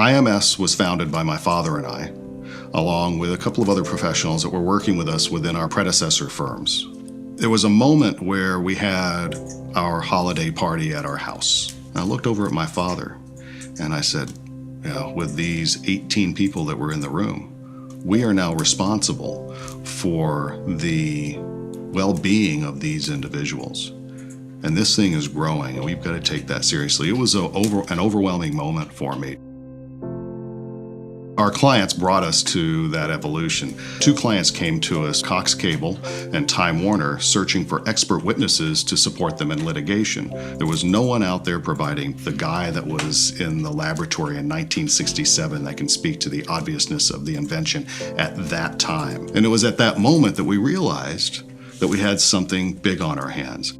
IMS was founded by my father and I, along with a couple of other professionals that were working with us within our predecessor firms. There was a moment where we had our holiday party at our house. I looked over at my father and I said, with these 18 people that were in the room, we are now responsible for the well-being of these individuals. And this thing is growing, and we've got to take that seriously. It was an overwhelming moment for me. Our clients brought us to that evolution. 2 clients came to us, Cox Cable and Time Warner, searching for expert witnesses to support them in litigation. There was no one out there providing the guy that was in the laboratory in 1967 that can speak to the obviousness of the invention at that time. And it was at that moment that we realized that we had something big on our hands.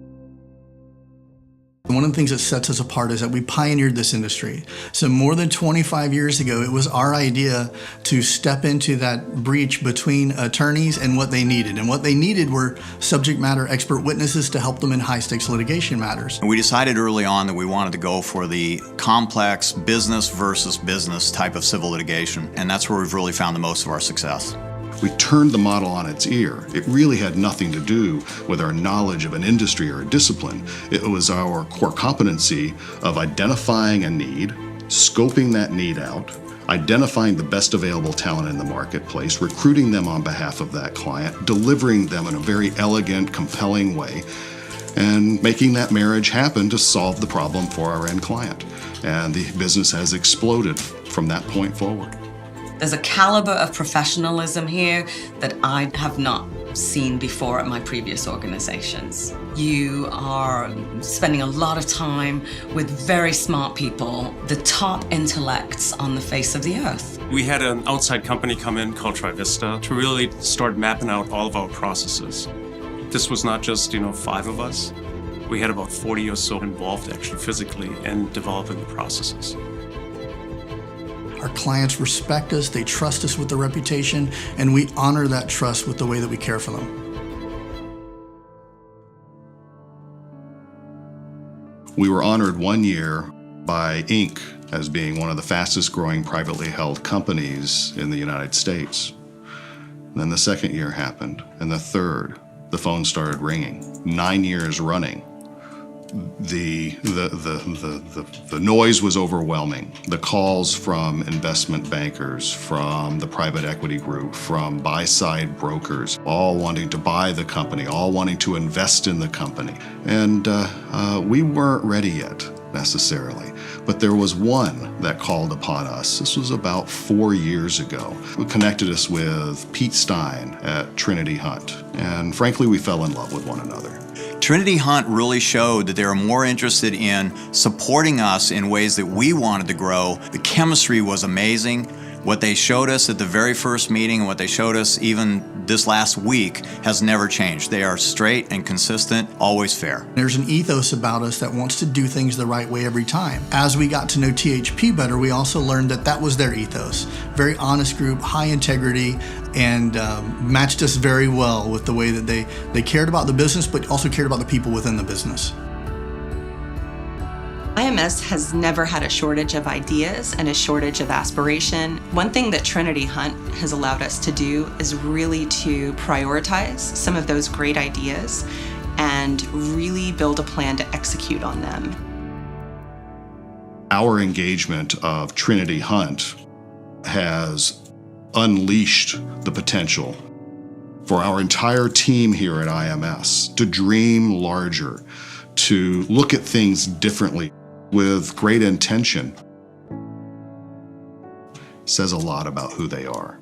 One of the things that sets us apart is that we pioneered this industry. So more than 25 years ago, it was our idea to step into that breach between attorneys and what they needed. And what they needed were subject matter expert witnesses to help them in high-stakes litigation matters. And we decided early on that we wanted to go for the complex business versus business type of civil litigation. And that's where we've really found the most of our success. We turned the model on its ear. It really had nothing to do with our knowledge of an industry or a discipline. It was our core competency of identifying a need, scoping that need out, identifying the best available talent in the marketplace, recruiting them on behalf of that client, delivering them in a very elegant, compelling way, and making that marriage happen to solve the problem for our end client. And the business has exploded from that point forward. There's a caliber of professionalism here that I have not seen before at my previous organizations. You are spending a lot of time with very smart people, the top intellects on the face of the earth. We had an outside company come in called Trivista to really start mapping out all of our processes. This was not just, 5 of us. We had about 40 or so involved actually physically in developing the processes. Our clients respect us, they trust us with their reputation, and we honor that trust with the way that we care for them. We were honored one year by Inc. as being one of the fastest growing privately held companies in the United States. And then the second year happened, and the third. The phone started ringing. 9 years running. The noise was overwhelming. The calls from investment bankers, from the private equity group, from buy-side brokers, all wanting to buy the company, all wanting to invest in the company. And we weren't ready yet, necessarily. But there was one that called upon us. This was about 4 years ago. Who connected us with Pete Stein at Trinity Hunt. And frankly, we fell in love with one another. Trinity Hunt really showed that they were more interested in supporting us in ways that we wanted to grow. The chemistry was amazing. What they showed us at the very first meeting and what they showed us even this last week has never changed. They are straight and consistent, always fair. There's an ethos about us that wants to do things the right way every time. As we got to know THP better, we also learned that that was their ethos. Very honest group, high integrity, and matched us very well with the way that they cared about the business, but also cared about the people within the business. IMS has never had a shortage of ideas and a shortage of aspiration. One thing that Trinity Hunt has allowed us to do is really to prioritize some of those great ideas and really build a plan to execute on them. Our engagement of Trinity Hunt has unleashed the potential for our entire team here at IMS to dream larger, to look at things differently with great intention. Says a lot about who they are.